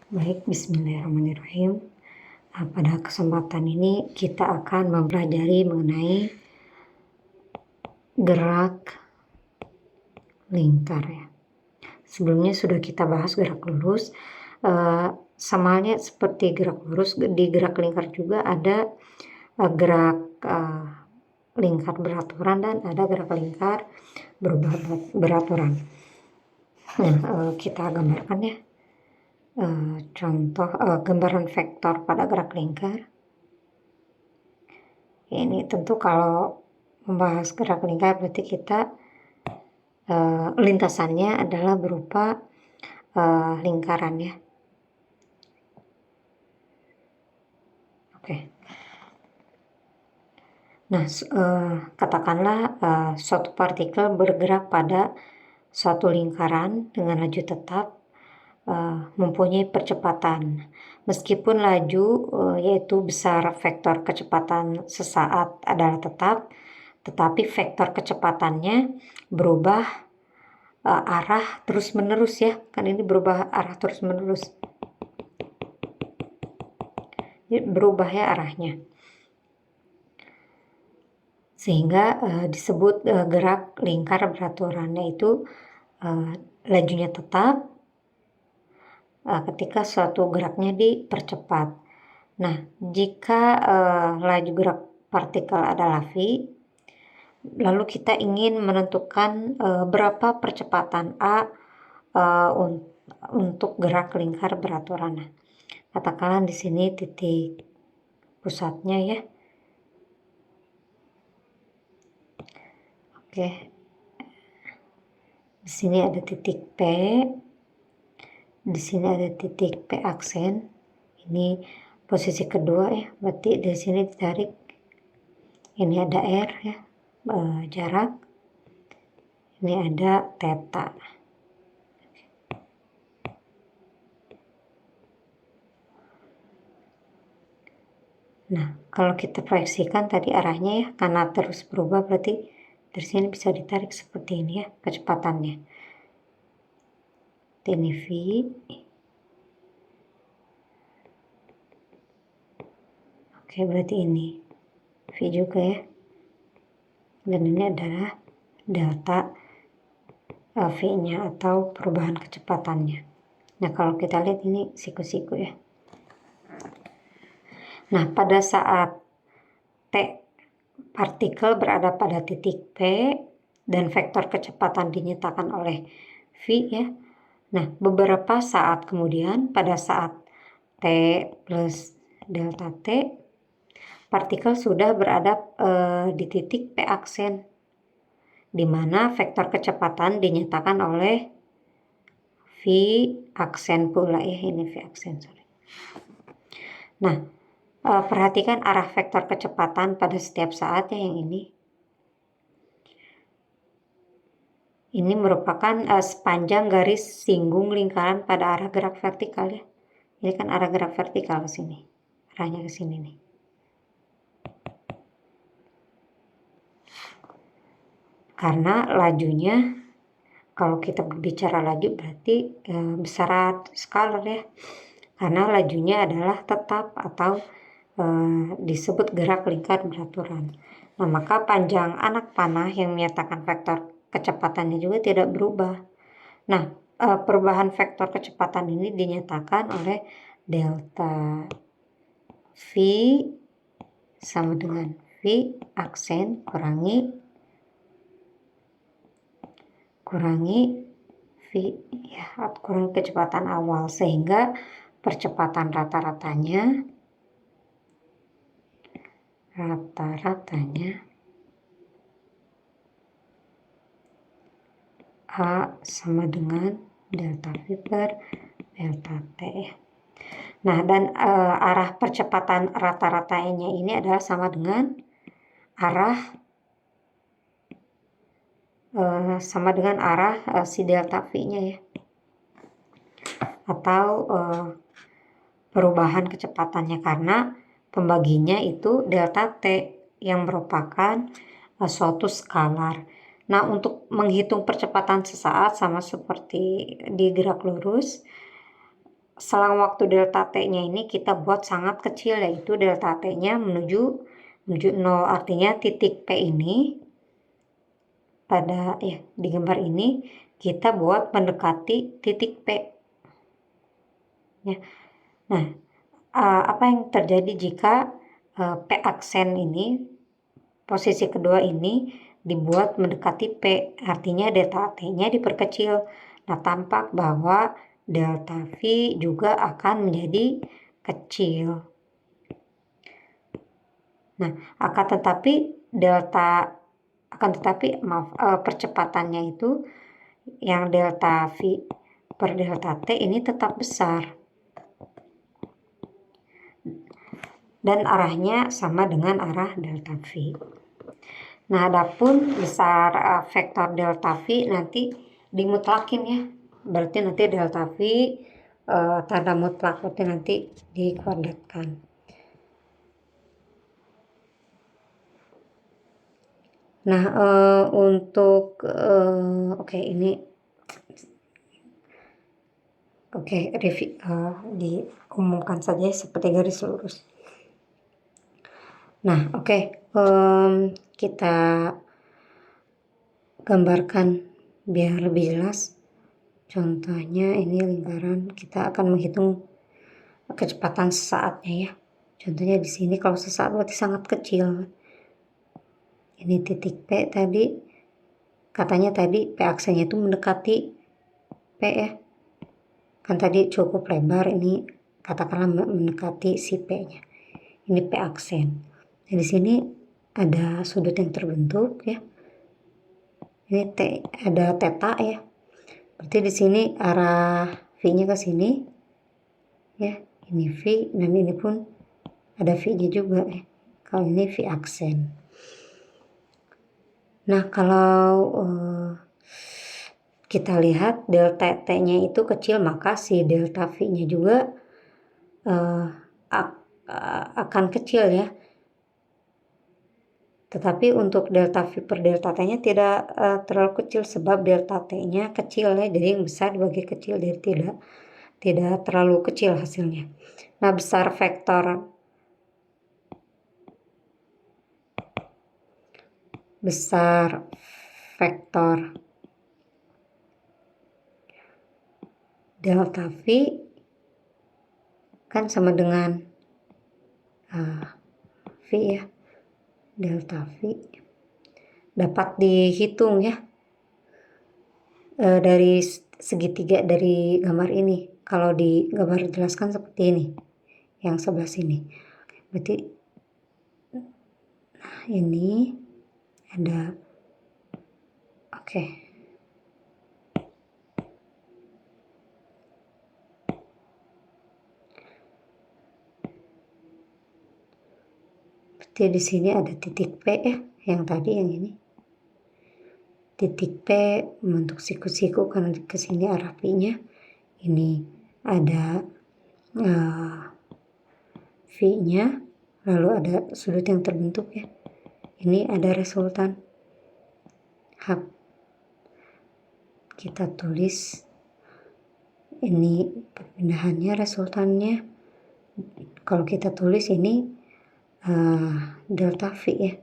Baik, bismillahirrahmanirrahim. Pada kesempatan ini kita akan mempelajari mengenai gerak lingkar ya. Sebelumnya sudah kita bahas gerak lurus, sama halnya seperti gerak lurus, di gerak lingkar juga ada gerak lingkar beraturan dan ada gerak lingkar berubah beraturan. Nah, kita gambarkan ya. Contoh gambaran vektor pada gerak lingkar. Ini tentu kalau membahas gerak lingkar berarti kita lintasannya adalah berupa lingkaran ya. Oke. Nah, katakanlah suatu partikel bergerak pada suatu lingkaran dengan laju tetap, mempunyai percepatan. Meskipun laju yaitu besar vektor kecepatan sesaat adalah tetap, tetapi vektor kecepatannya berubah arah terus menerus ya. Kan ini berubah arah terus menerus. Jadi berubah ya arahnya. Sehingga disebut gerak lingkar beraturan, yaitu lajunya tetap ketika suatu geraknya dipercepat. Nah, jika laju gerak partikel adalah v, lalu kita ingin menentukan berapa percepatan a untuk gerak lingkar beraturan. Nah, katakanlah di sini titik pusatnya ya. Oke. Di sini ada titik P. Di sini ada titik P aksen. Ini posisi kedua ya. Berarti dari sini ditarik. Ini ada R ya. Jarak. Ini ada theta. Nah, kalau kita proyeksikan tadi arahnya ya, karena terus berubah berarti dari sini bisa ditarik seperti ini ya kecepatannya. Ini V. Oke, berarti ini V juga ya. Dan ini adalah delta V-nya atau perubahan kecepatannya. Nah, kalau kita lihat ini siku-siku ya. Nah, pada saat T partikel berada pada titik P dan vektor kecepatan dinyatakan oleh V ya. Nah, beberapa saat kemudian pada saat T plus delta T, partikel sudah berada di titik P aksen, di mana vektor kecepatan dinyatakan oleh V aksen pula ya, ini V aksen sorry. Nah, perhatikan arah vektor kecepatan pada setiap saat ya, yang ini. Ini merupakan sepanjang garis singgung lingkaran pada arah gerak vertikal ya. Ini kan arah gerak vertikal ke sini. Arahnya ke sini nih. Karena lajunya, kalau kita berbicara laju berarti besar skalar ya. Karena lajunya adalah tetap atau disebut gerak lingkar beraturan. Nah, maka panjang anak panah yang menyatakan vektor kecepatannya juga tidak berubah. Nah, perubahan vektor kecepatan ini dinyatakan oleh delta V sama dengan V aksen kurangi V ya, kurangi kecepatan awal, sehingga percepatan rata-ratanya A sama dengan delta V per delta T. Nah, dan arah percepatan rata-ratanya ini adalah sama dengan arah si delta V-nya ya. Atau perubahan kecepatannya, karena pembaginya itu delta T yang merupakan suatu skalar. Nah, untuk menghitung percepatan sesaat sama seperti di gerak lurus, selang waktu delta T-nya ini kita buat sangat kecil, yaitu delta T-nya menuju 0. Artinya titik P ini pada di gambar ini kita buat mendekati titik P. Ya. Nah, apa yang terjadi jika P aksen ini, posisi kedua ini dibuat mendekati P, artinya delta T-nya diperkecil. Nah, tampak bahwa delta V juga akan menjadi kecil. Nah, akan tetapi percepatannya itu yang delta V per delta T ini tetap besar. Dan arahnya sama dengan arah delta V. Nah, adapun besar vektor delta V nanti dimutlakin ya. Berarti nanti delta V tanda mutlak, berarti nanti dikuadratkan. Nah, untuk ini review diumumkan saja seperti garis lurus. Nah, kita gambarkan biar lebih jelas. Contohnya ini lingkaran, kita akan menghitung kecepatan sesaatnya ya. Contohnya di sini kalau sesaat berarti sangat kecil. Ini titik P tadi, katanya tadi P aksennya itu mendekati P ya. Kan tadi cukup lebar, ini katakanlah mendekati si P-nya. Ini P aksen. Nah, di sini ada sudut yang terbentuk ya. Ini ada theta ya. Berarti di sini arah V-nya ke sini ya. Ini V dan ini pun ada V-nya juga ya. Kalau ini V aksen. Nah, kalau kita lihat delta T-nya itu kecil, maka si delta V-nya juga akan kecil ya. Tetapi untuk delta V per delta T-nya tidak terlalu kecil, sebab delta T-nya kecil ya. Jadi yang besar dibagi kecil, jadi tidak terlalu kecil hasilnya. Nah, besar vektor delta V kan sama dengan V ya. Delta V dapat dihitung ya dari segitiga dari gambar ini. Kalau di gambar jelaskan seperti ini, yang sebelah sini. Berarti ini ada Berarti di sini ada titik P ya, yang tadi yang ini. Titik P membentuk siku-siku karena ke sini arah P-nya. Ini ada V-nya, lalu ada sudut yang terbentuk ya. Ini ada resultan H. Kita tulis ini perpindahannya, resultannya. Kalau kita tulis ini delta V ya.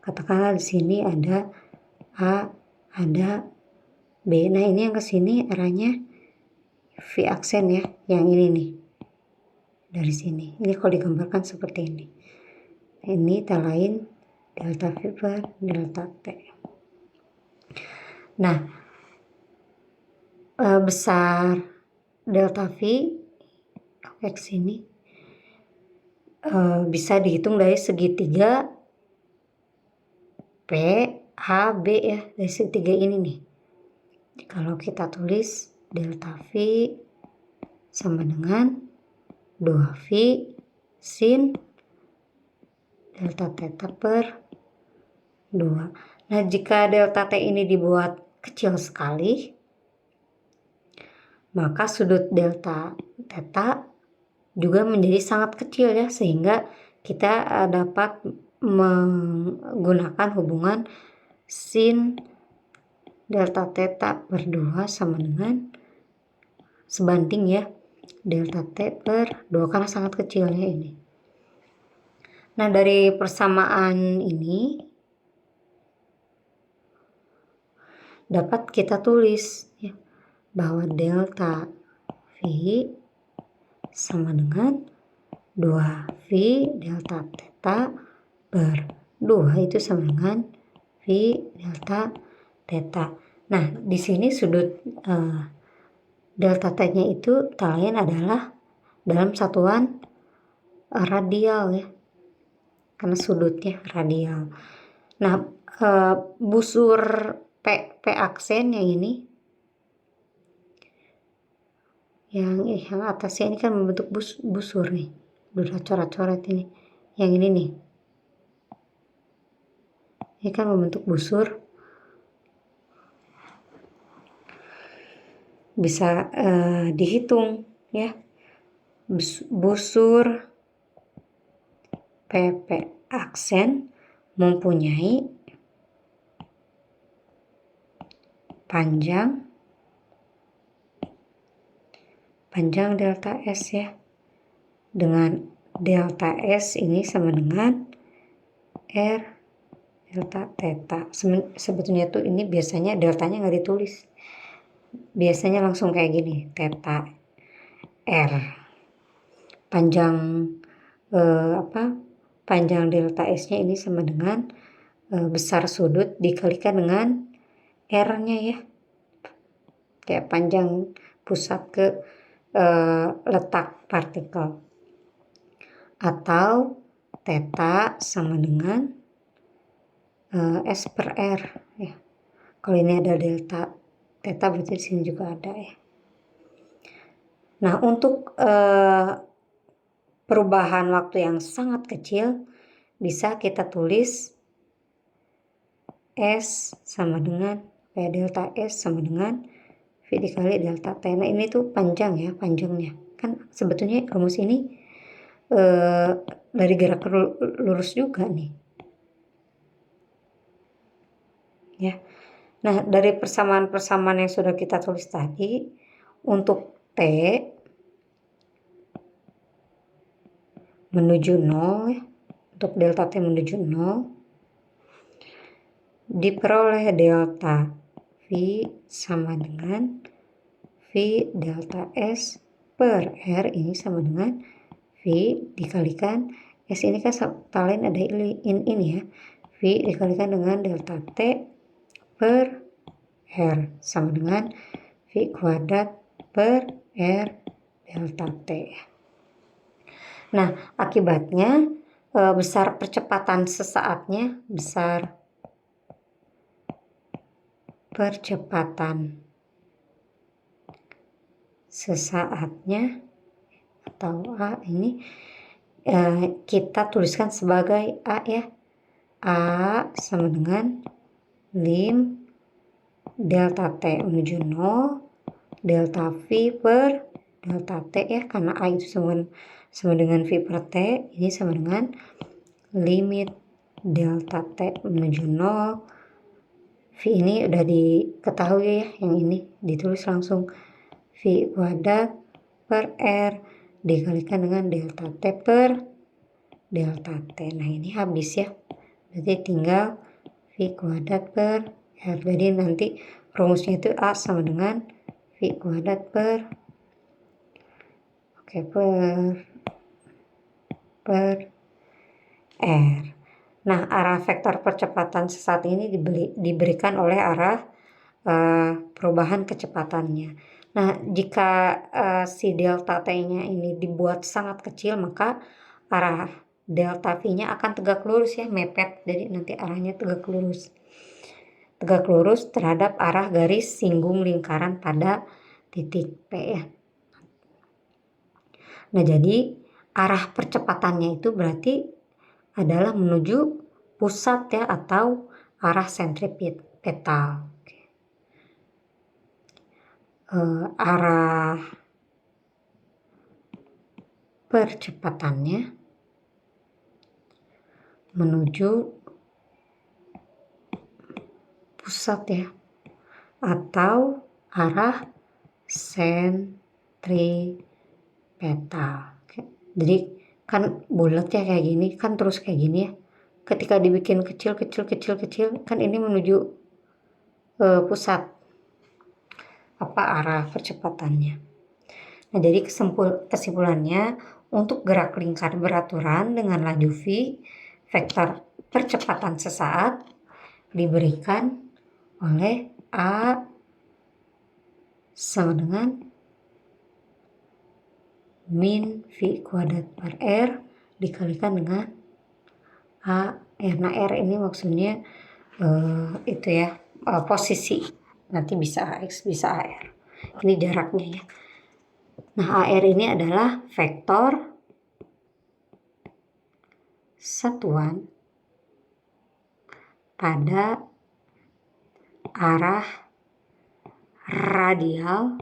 Katakanlah di sini ada A, ada B. Nah, ini yang ke sini arahnya V aksen ya, yang ini nih. Dari sini. Ini kalau digambarkan seperti ini. Ini lain delta V per delta T. Nah, besar delta V ke sini bisa dihitung dari segitiga P, H, B ya, dari segitiga ini nih. Kalau kita tulis delta V sama dengan 2V sin delta theta per 2. Nah, jika delta T ini dibuat kecil sekali, maka sudut delta theta juga menjadi sangat kecil ya, sehingga kita dapat menggunakan hubungan sin delta theta per 2 sama dengan sebanding ya delta T per 2 karena sangat kecilnya ini. Nah, dari persamaan ini dapat kita tulis ya, bahwa delta V sama dengan 2V delta theta per 2 itu sama dengan V delta theta. Nah, di sini sudut delta T-nya itu tak lain adalah dalam satuan radial ya, karena sudutnya radial. Nah, busur P aksen yang ini, yang atasnya ini kan membentuk busur nih, udah coret-coret ini. Yang ini nih, ini kan membentuk busur. Bisa dihitung ya, busur PP aksen mempunyai panjang delta S ya, dengan delta S ini sama dengan R delta theta. Sebetulnya tuh ini biasanya deltanya nggak ditulis, biasanya langsung kayak gini, theta R, panjang panjang delta S-nya ini sama dengan besar sudut dikalikan dengan R-nya ya, kayak panjang pusat ke letak partikel, atau theta sama dengan S per R ya. Kalau ini ada delta theta berarti di sini juga ada ya. Nah, untuk perubahan waktu yang sangat kecil bisa kita tulis S sama dengan delta S sama dengan V dikali delta T. Nah, ini tuh panjang ya, panjangnya. Kan sebetulnya rumus ini dari gerak lurus juga nih. Ya. Nah, dari persamaan-persamaan yang sudah kita tulis tadi, untuk T menuju 0 ya, untuk delta T menuju 0 diperoleh delta V sama dengan V delta S per R, ini sama dengan V dikalikan S ini kan lain ada ini ya, V dikalikan dengan delta T per R sama dengan V kuadrat per R delta T. Nah, akibatnya besar percepatan sesaatnya, besar percepatan sesaatnya atau A ini kita tuliskan sebagai A ya. A sama dengan lim delta T menuju 0 delta V per delta T ya, karena A itu sama dengan V per T, ini sama dengan limit delta T menuju 0. V ini udah diketahui ya, yang ini ditulis langsung V kuadrat per R dikalikan dengan delta T per delta T. Nah, ini habis ya, berarti tinggal V kuadrat per R. Jadi nanti rumusnya itu A sama dengan V kuadrat per R. Nah, arah vektor percepatan sesaat ini diberikan oleh arah perubahan kecepatannya. Nah, jika si delta T-nya ini dibuat sangat kecil, maka arah delta V-nya akan tegak lurus ya, mepet. Jadi nanti arahnya tegak lurus. Tegak lurus terhadap arah garis singgung lingkaran pada titik P ya. Nah, jadi arah percepatannya itu berarti adalah menuju pusat ya, atau arah sentripetal. Arah percepatannya menuju pusat ya, atau arah sentripetal. Jadi kan bulat ya kayak gini, kan terus kayak gini ya. Ketika dibikin kecil kan ini menuju pusat arah percepatannya. Nah, jadi kesimpulannya untuk gerak lingkar beraturan dengan laju v, vektor percepatan sesaat diberikan oleh A sama dengan min v kuadrat per r dikalikan dengan A r. Nah, r ini maksudnya itu ya, posisi. Nanti bisa AX, bisa AR. Ini jaraknya ya. Nah, AR ini adalah vektor satuan pada arah radial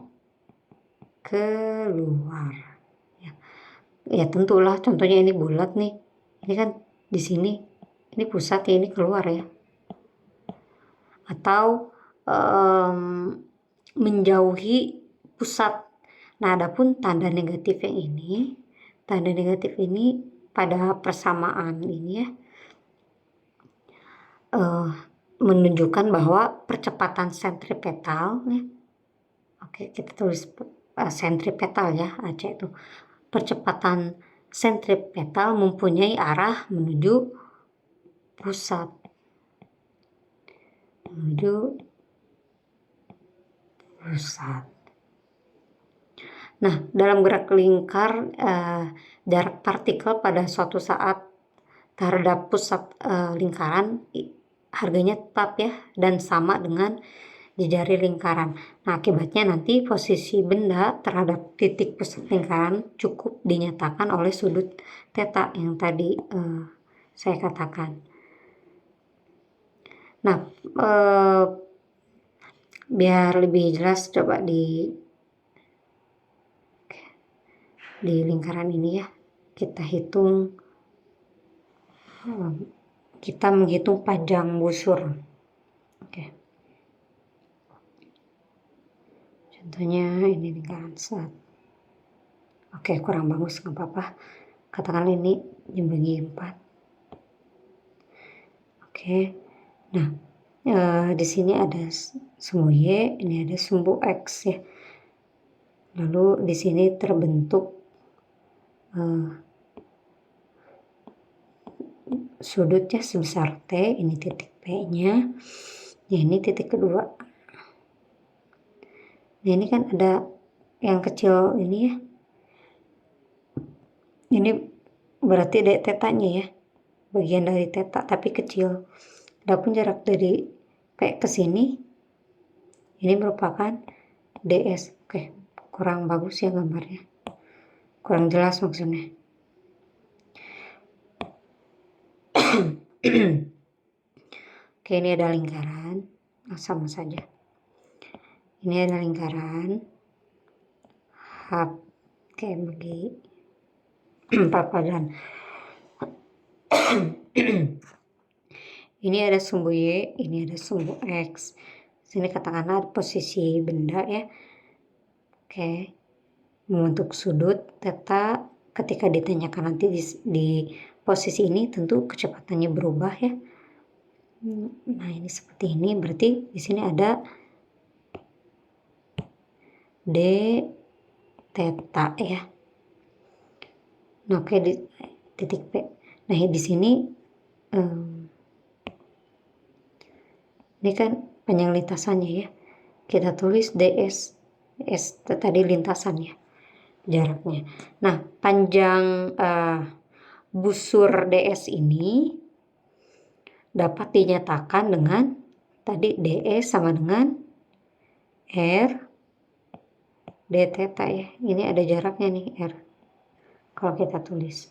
keluar. Ya tentulah, contohnya ini bulat nih. Ini kan di sini. Ini pusat ya, ini keluar ya. Atau menjauhi pusat. Nah, adapun tanda negatif ini pada persamaan ini ya, menunjukkan bahwa percepatan sentripetal ya. Oke, kita tulis sentripetal ya, AC itu. Percepatan sentripetal mempunyai arah menuju pusat. Nah, dalam gerak lingkar, jarak partikel pada suatu saat terhadap pusat lingkaran harganya tetap ya, dan sama dengan di jari lingkaran. Nah, akibatnya nanti posisi benda terhadap titik pusat lingkaran cukup dinyatakan oleh sudut theta yang tadi saya katakan. Nah, biar lebih jelas coba di lingkaran ini ya, kita menghitung panjang busur. Oke. Contohnya ini lingkaran set. Oke, kurang bagus, nggak apa-apa. Katakanlah ini dibagi 4. Oke. Nah, di sini ada sumbu Y, ini ada sumbu X ya. Lalu di sini terbentuk sudutnya sebesar T, ini titik P-nya. Ya, ini titik kedua. Nah, ini kan ada yang kecil ini ya. Ini berarti dari tetanya ya. Bagian dari teta tapi kecil. Adapun jarak dari P ke sini ini merupakan DS. Oke, kurang bagus ya gambarnya. Kurang jelas maksudnya. Oke, ini ada lingkaran. Nah, sama saja. Ini ada lingkaran. Oke, bagi 4 kuadran. Ini ada sumbu Y, ini ada sumbu X. Sini katakanlah posisi benda ya. Oke. Membentuk sudut theta. Ketika ditanyakan nanti di posisi ini tentu kecepatannya berubah ya. Nah, ini seperti ini, berarti di sini ada D theta ya. Nah, oke, di titik P. Nah, di sini ini kan panjang lintasannya ya. Kita tulis DS. S tadi lintasannya, jaraknya. Nah, panjang busur DS ini dapat dinyatakan dengan tadi DE sama dengan R D theta ya. Ini ada jaraknya nih R. Kalau kita tulis.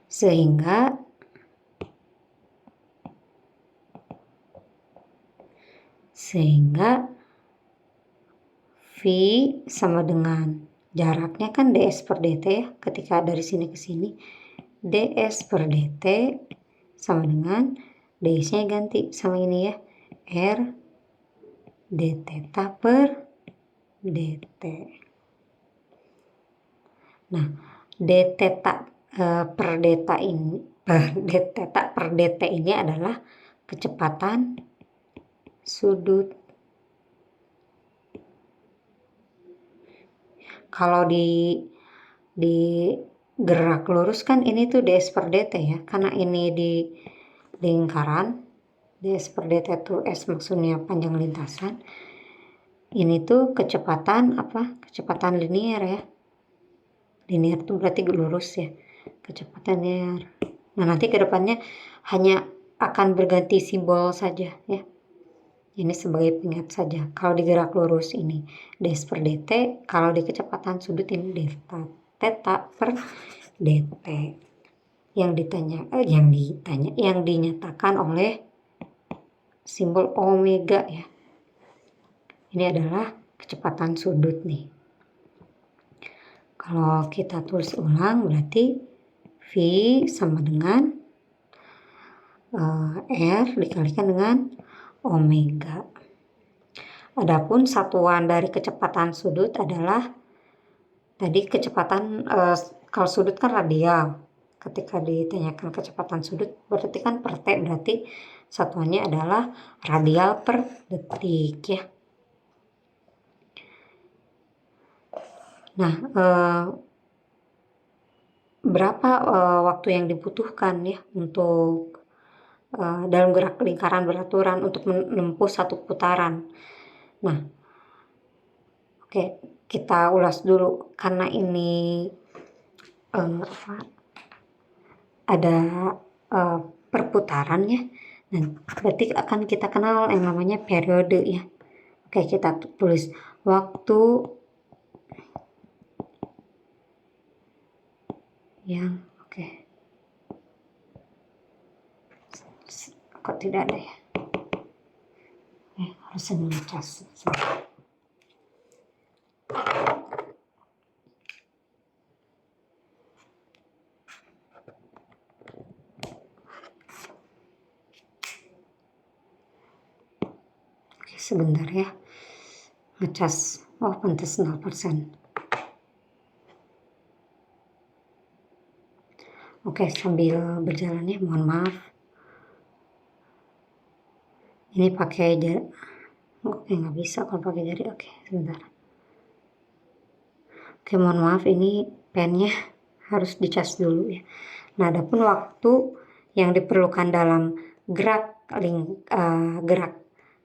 Sehingga V sama dengan jaraknya kan DS per DT ya. Ketika dari sini ke sini DS per DT sama dengan DS-nya ganti sama ini ya, R d theta per dt. Nah, d theta per theta ini d theta per dt ini adalah kecepatan sudut. Kalau di gerak lurus kan ini tuh ds per dt ya, karena ini di lingkaran, ds per dt tuh s maksudnya panjang lintasan. Ini tuh kecepatan kecepatan linear ya. Linear tuh berarti lurus ya, kecepatan linear. Nah, nanti ke depannya hanya akan berganti simbol saja ya. Ini sebagai pengingat saja. Kalau di gerak lurus ini ds per dt, kalau di kecepatan sudut ini delta theta per dt. Yang dinyatakan oleh simbol omega ya. Ini adalah kecepatan sudut nih. Kalau kita tulis ulang berarti V sama dengan R dikalikan dengan omega. Adapun satuan dari kecepatan sudut adalah tadi kecepatan kalau sudut kan radial. Ketika ditanyakan kecepatan sudut berarti kan per T, berarti satuannya adalah radial per detik ya. Nah, berapa waktu yang dibutuhkan ya untuk dalam gerak lingkaran beraturan untuk menempuh satu putaran. Nah, oke, kita ulas dulu karena ini ada perputaran ya. Nah, berarti akan kita kenal yang namanya periode ya. Oke, kita tulis waktu yang kok tidak ada ya, harus ngecas. Sebentar ya, ngecas. Oh, pantas 0%. Oke, sambil berjalan ya, mohon maaf. Ini pakai jari. Oke, nggak bisa kalau pakai jari. Oke, sebentar. Oke, mohon maaf, ini pennya harus dicas dulu ya. Nah, adapun waktu yang diperlukan dalam gerak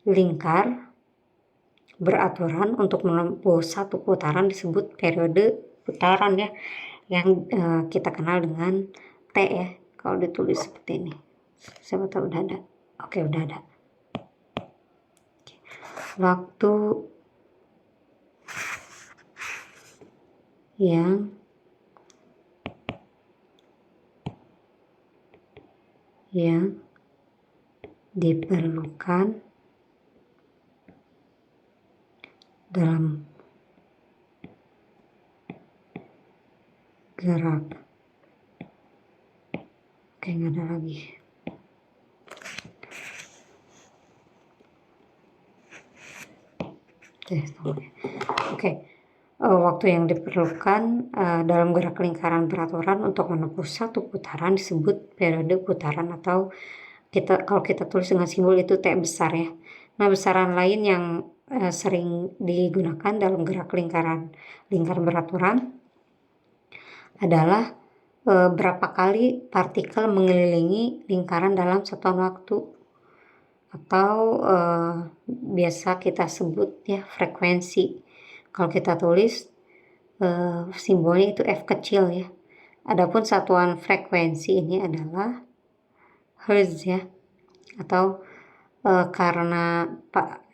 lingkar beraturan untuk menempuh satu putaran disebut periode putaran ya, yang kita kenal dengan T ya. Kalau ditulis seperti ini, siapa tahu udah ada. Oke, udah ada. Waktu yang diperlukan dalam gerak. Oke, nggak ada lagi. Oke. Waktu yang diperlukan dalam gerak lingkaran beraturan untuk menempuh satu putaran disebut periode putaran, atau kalau kita tulis dengan simbol itu T besar ya. Nah, besaran lain yang sering digunakan dalam gerak lingkar beraturan adalah berapa kali partikel mengelilingi lingkaran dalam satuan waktu, atau biasa kita sebut ya frekuensi. Kalau kita tulis simbolnya itu F kecil ya. Adapun satuan frekuensi ini adalah Hertz ya, atau karena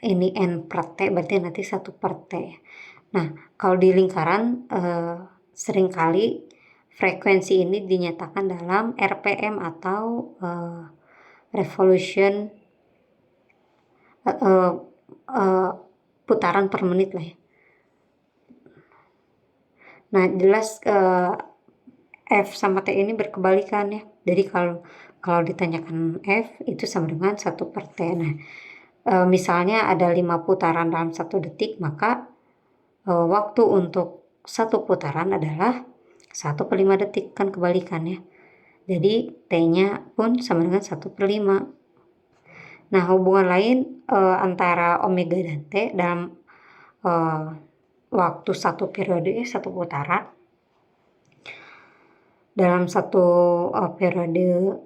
ini N per T berarti nanti 1 per T. Nah, kalau di lingkaran seringkali frekuensi ini dinyatakan dalam RPM atau revolution putaran per menit lah ya. Nah, jelas F sama T ini berkebalikan ya. Jadi kalau ditanyakan F itu sama dengan 1 per T. Nah, misalnya ada 5 putaran dalam 1 detik, maka waktu untuk 1 putaran adalah 1/5 detik, kan kebalikannya. Jadi T-nya pun sama dengan 1/5. Nah, hubungan lain antara omega dan T dalam waktu 1 periode, 1 putaran. Dalam 1 periode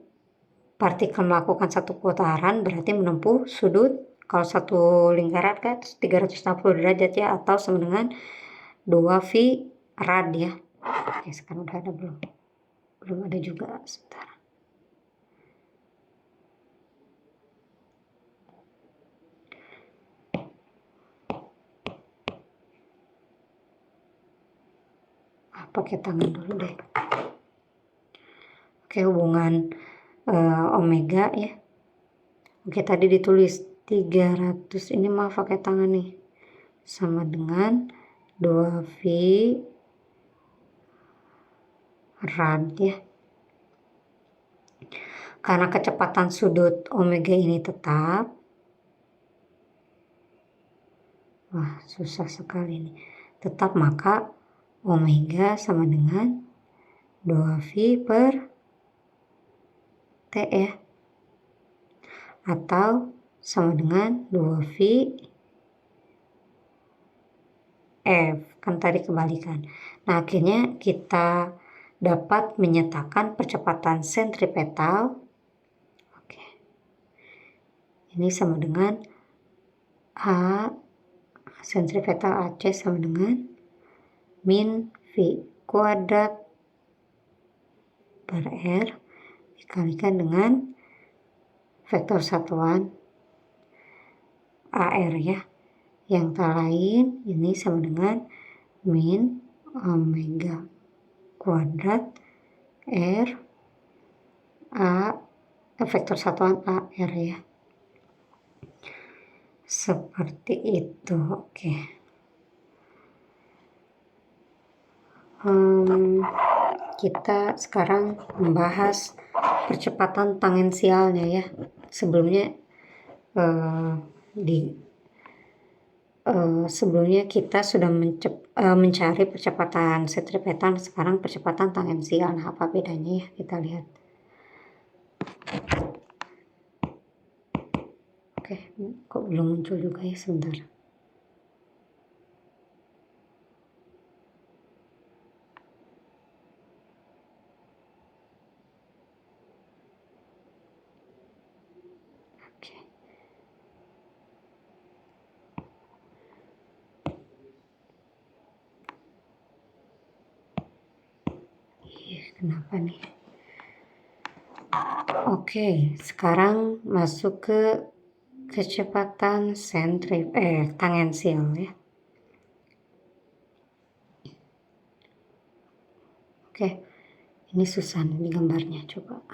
partikel melakukan 1 putaran berarti menempuh sudut, kalau 1 lingkaran kan 360 derajat ya, atau sama dengan 2V rad ya. Oke, sekarang udah ada belum? Belum ada juga, sebentar. Pakai tangan dulu deh. Oke, hubungan omega ya. Oke, tadi ditulis 300, ini maaf pakai tangan nih, sama dengan 2V rad ya. Karena kecepatan sudut omega ini tetap, wah susah sekali nih, tetap, maka omega sama dengan 2V per T ya, atau sama dengan 2V F, kan tadi kebalikan. Nah, akhirnya kita dapat menyatakan percepatan sentripetal. Oke. Ini sama dengan A, sentripetal AC sama dengan min V kuadrat per R dikalikan dengan vektor satuan AR ya. Yang tak lain ini sama dengan min omega kuadrat R A vektor satuan AR ya. Seperti itu. Oke. Kita sekarang membahas percepatan tangensialnya ya. Sebelumnya sebelumnya kita sudah mencari percepatan sentripetal, sekarang percepatan tangensial. Nah, apa bedanya ya? Kita lihat. Oke, kok belum muncul juga ya, sebentar. Oke. Kenapa nih? Oke, sekarang masuk ke kecepatan tangensial ya. Oke, ini susah nih gambarnya, coba.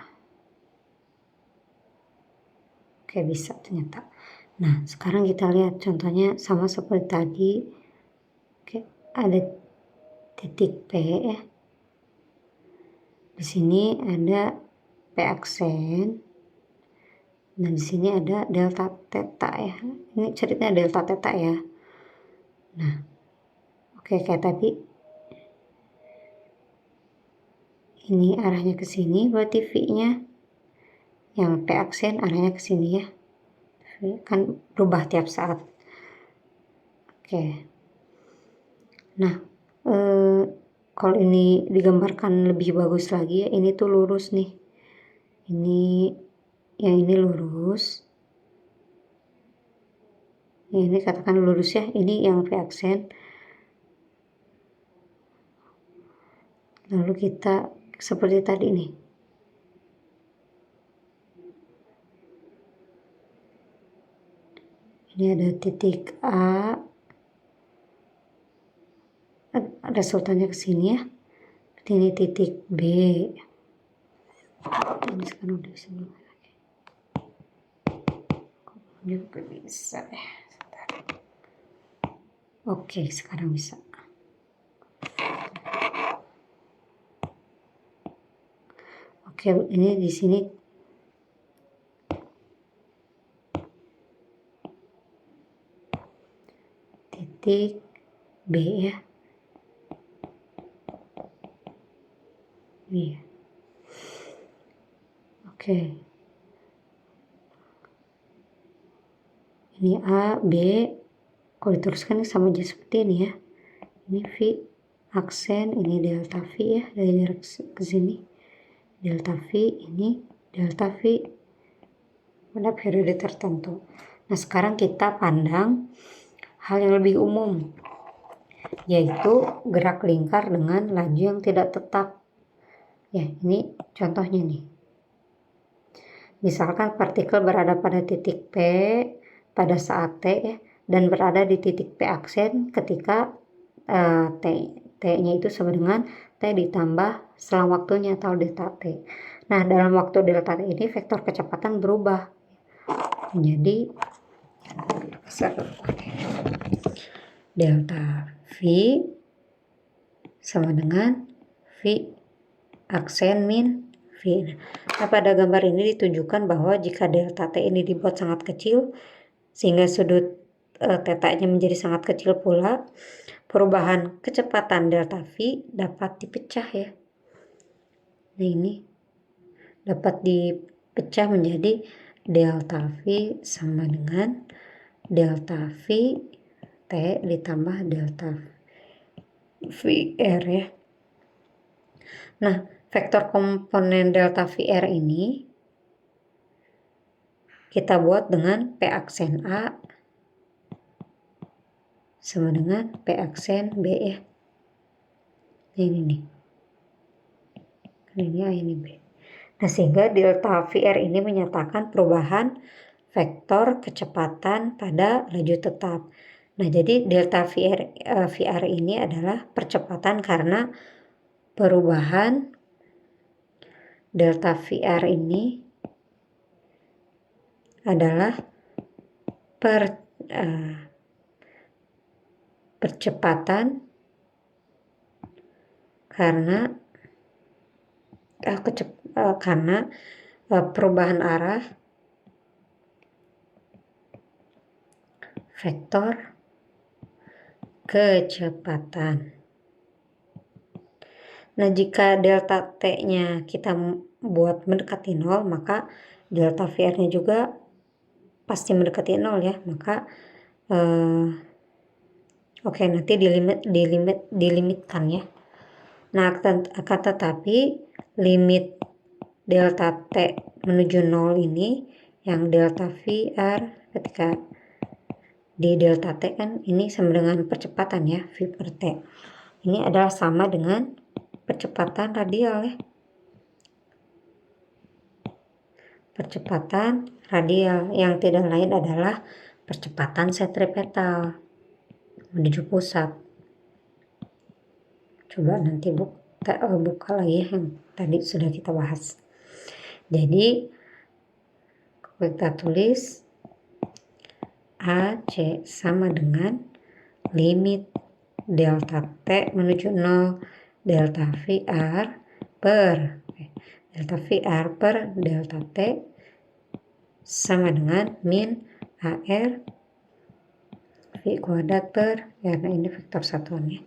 Oke, bisa ternyata. Nah, sekarang kita lihat contohnya sama seperti tadi. Oke, ada titik P ya. Di sini ada P aksen. Nah, di sini ada delta theta ya. Ini ceritanya delta theta ya. Nah, oke, kayak tadi. Ini arahnya ke sini, berarti V-nya. Yang P aksen arahnya ke sini ya. Kan berubah tiap saat. Oke. Nah, kalau ini digambarkan lebih bagus lagi ya, ini tuh lurus nih. Yang ini lurus. Ini katakan lurus ya, ini yang V aksen. Lalu kita seperti tadi nih. Ini ada titik A. Resultannya ke sini ya. Ini titik B. Ini sekarang udah bisa lagi. Juga bisa ya. Oke, sekarang bisa. Oke, ini di sini titik B ya. Iya. Oke. Ini A, B, kalau diteruskan sama aja seperti ini ya. Ini V aksen, ini delta V ya, dari jarak ke sini. Delta V, ini delta V pada periode tertentu. Nah, sekarang kita pandang hal yang lebih umum, yaitu gerak lingkar dengan laju yang tidak tetap. Ya, ini contohnya nih. Misalkan partikel berada pada titik P pada saat T ya, dan berada di titik P aksen ketika T-nya itu sama dengan T ditambah selang waktunya atau delta T. Nah, dalam waktu delta T ini vektor kecepatan berubah menjadi delta V sama dengan V aksen min V. Nah, pada gambar ini ditunjukkan bahwa jika delta T ini dibuat sangat kecil, sehingga sudut θ-nya menjadi sangat kecil pula, perubahan kecepatan delta V dapat dipecah ya. Nah, ini dapat dipecah menjadi delta V sama dengan delta V T ditambah delta VR ya. Nah, vektor komponen delta VR ini kita buat dengan P aksen A sama dengan P aksen B ya. Ini nih. Ini A, ini B. Nah, sehingga delta VR ini menyatakan perubahan vektor kecepatan pada laju tetap. Nah, jadi delta VR ini adalah percepatan karena perubahan delta VR ini adalah percepatan karena perubahan arah vektor kecepatan. Nah, jika delta T-nya kita buat mendekati 0, maka delta VR-nya juga pasti mendekati 0 ya. Maka oke, nanti dilimitkan ya. Nah, akan tetapi limit delta T menuju 0 ini yang delta VR ketika di delta T kan ini sama dengan percepatan ya, V per T. Ini adalah sama dengan percepatan radial ya. Percepatan radial yang tidak lain adalah percepatan sentripetal menuju pusat. Coba nanti buka lagi yang tadi sudah kita bahas. Jadi kita tulis AC sama dengan limit delta T menuju 0 delta VR per delta T sama dengan min AR V kuadrat per R. Nah, ini vektor satuannya.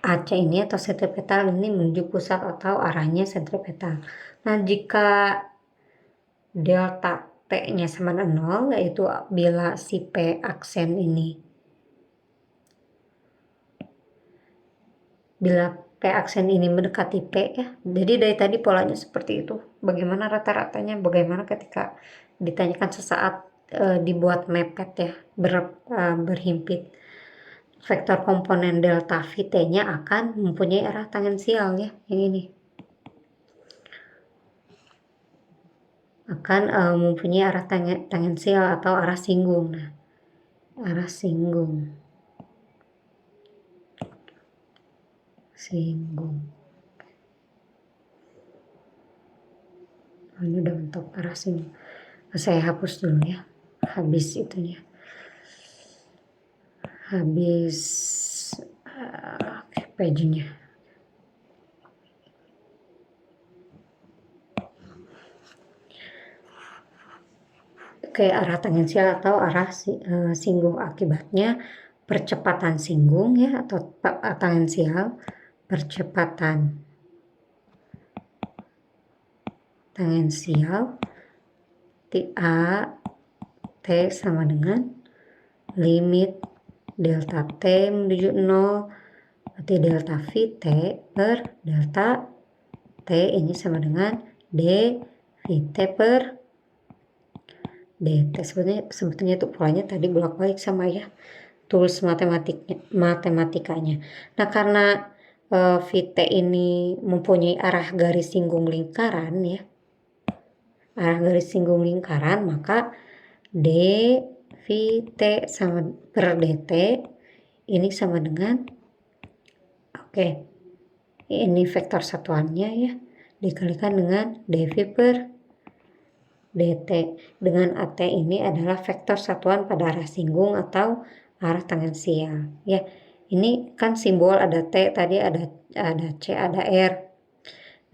AC ini atau sentripetal ini menuju pusat atau arahnya sentripetal. Nah, jika delta T-nya sama dengan 0, yaitu bila si P aksen ini, bila P aksen ini mendekati P ya, jadi dari tadi polanya seperti itu. Bagaimana rata-ratanya, bagaimana ketika ditanyakan sesaat dibuat mepet ya, berhimpit. Vektor komponen delta VT-nya akan mempunyai arah tangensial ya, yang ini. Akan mempunyai arah tangensial atau arah singgung. Nah, arah singgung. Oh, ini udah mentok arah singgung. Saya hapus dulu ya, habis itunya. Habis page-nya. ke arah tangensial atau arah singgung. Akibatnya percepatan singgung ya atau tangensial, percepatan tangensial A T sama dengan limit delta T menuju 0, berarti delta VT per delta T ini sama dengan D VT per DT. Sebetulnya itu polanya tadi bolak-balik sama ya tools matematikanya. Nah, karena VT ini mempunyai arah garis singgung lingkaran ya, arah garis singgung lingkaran, maka D VT sama per DT ini sama dengan ini vektor satuannya ya dikalikan dengan dV per dt. Dengan AT ini adalah vektor satuan pada arah singgung atau arah tangensial ya. Ini kan simbol ada T tadi, ada C, ada R.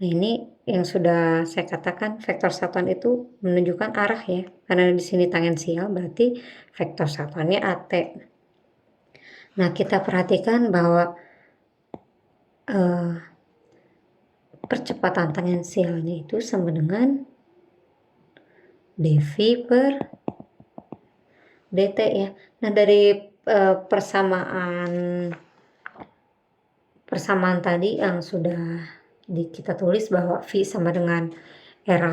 Nah, ini yang sudah saya katakan vektor satuan itu menunjukkan arah ya, karena di sini tangensial berarti vektor satuannya AT. Nah, kita perhatikan bahwa percepatan tangensialnya itu sama dengan dV per dt ya. Nah, dari persamaan tadi yang sudah kita tulis bahwa V sama dengan R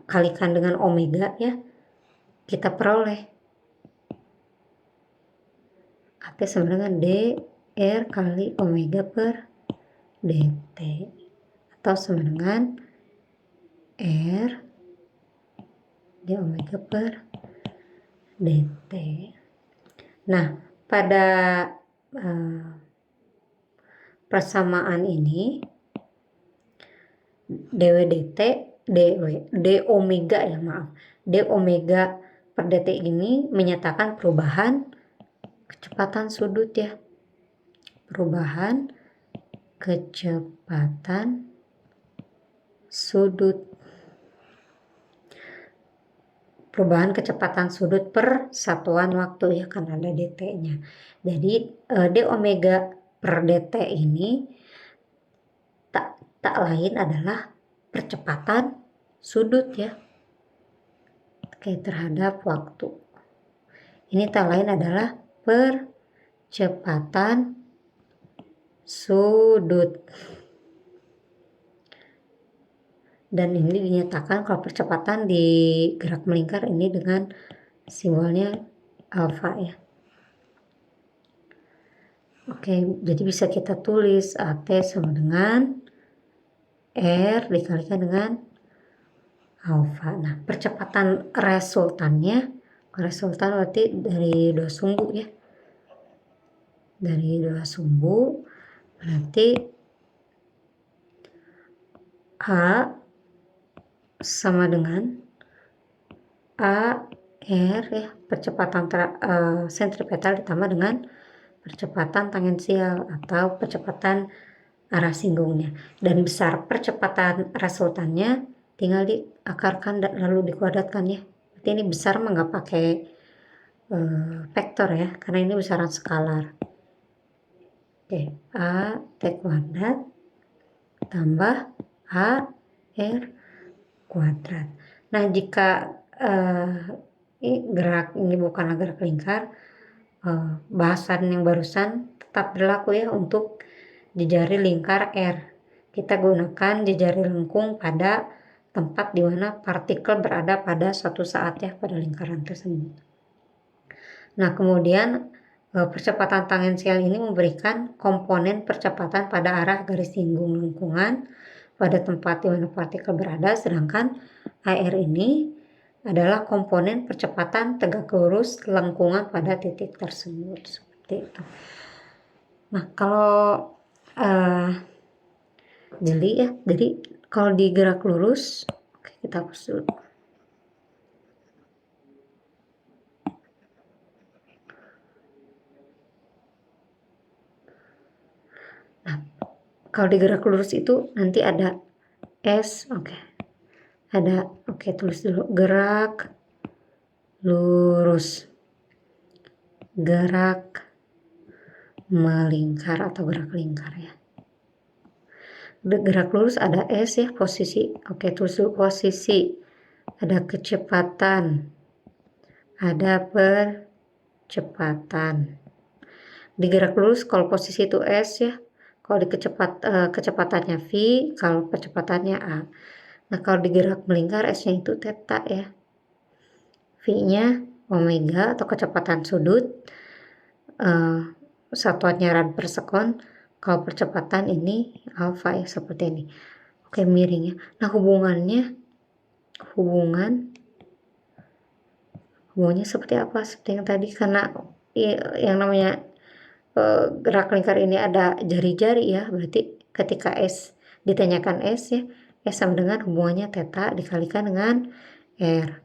kalikan dengan omega ya, kita peroleh AT sama dengan dr kali omega per dt atau sama dengan R d omega per dt. Nah, pada persamaan ini dw dt d omega ya, d omega per dt ini menyatakan perubahan kecepatan sudut ya, perubahan kecepatan sudut, perubahan kecepatan sudut per satuan waktu ya, karena ada dt-nya. Jadi d omega per dt ini tak lain adalah percepatan sudut ya terhadap waktu. Ini tak lain adalah percepatan sudut. Dan ini dinyatakan kalau percepatan di gerak melingkar ini dengan simbolnya alfa ya. Oke, jadi bisa kita tulis AT sama dengan R dikalikan dengan alfa. Nah, percepatan resultan berarti dari dua sumbu ya. Dari dua sumbu berarti A sama dengan AR ya, percepatan sentripetal ditambah dengan percepatan tangensial atau percepatan arah singgungnya. Dan besar percepatan resultannya tinggal diakarkan dan lalu dikuadratkan ya. Berarti ini besar mah nggak pakai vektor ya, karena ini besaran skalar. Oke, A T kuadrat tambah A R kuadrat. Nah, jika ini bukanlah gerak lingkar, bahasan yang barusan tetap berlaku ya untuk jejari lingkar R. Kita gunakan jejari lengkung pada tempat di mana partikel berada pada suatu saat ya, pada lingkaran tersebut. Nah, kemudian percepatan tangensial ini memberikan komponen percepatan pada arah garis singgung lengkungan pada tempat di mana partikel berada, sedangkan AR ini adalah komponen percepatan tegak lurus lengkungan pada titik tersebut, seperti itu. Nah, kalau jadi kalau di gerak lurus, kita hapus dulu. Nah, kalau di gerak lurus itu nanti ada S, tulis dulu gerak lurus, gerak melingkar atau gerak lingkar ya. Gerak lurus ada S ya, posisi. Oke, tulis dulu posisi. Ada kecepatan, ada percepatan. Di gerak lurus kalau posisi itu S ya, kalau di kecepatannya V, kalau percepatannya A. Nah kalau di gerak melingkar S-nya itu theta ya, V-nya omega atau kecepatan sudut, satuannya rad per sekon. Kalau percepatan ini alfa ya, seperti ini. Oke, miring ya. Nah hubungannya seperti apa? Seperti yang tadi, karena yang namanya gerak lingkar ini ada jari-jari ya, berarti ketika S ditanyakan S ya, S sama dengan hubungannya theta dikalikan dengan R.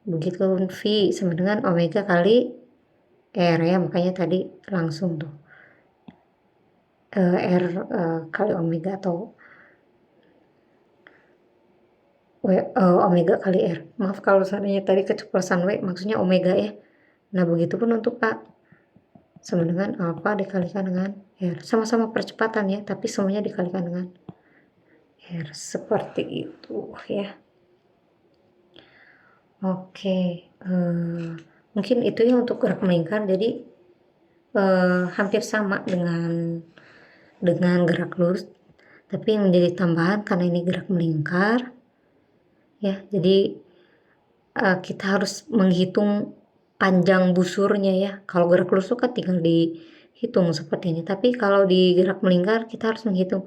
Begitu V sama dengan omega kali R ya, makanya tadi langsung tuh R kali omega atau omega kali R. Maaf kalau seandainya tadi keceplosan W, maksudnya omega ya. Nah begitu pun untuk A, sama dengan alfa dikalikan dengan R. Sama-sama percepatan ya, tapi semuanya dikalikan dengan R. Seperti itu ya. Oke, mungkin itu ya untuk gerak melingkar. Jadi hampir sama dengan gerak lurus, tapi yang menjadi tambahan karena ini gerak melingkar ya, jadi kita harus menghitung panjang busurnya ya. Kalau gerak lurus kan tinggal dihitung seperti ini, tapi kalau di gerak melingkar kita harus menghitung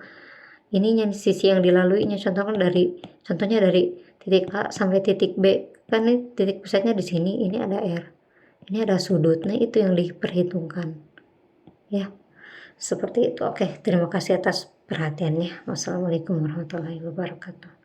ininya, sisi yang dilaluinya. Contohnya dari titik A sampai titik B, kan ini titik pusatnya di sini, ini ada R, ini ada sudut. Nah itu yang diperhitungkan ya, seperti itu. Oke, terima kasih atas perhatiannya. Wassalamualaikum warahmatullahi wabarakatuh.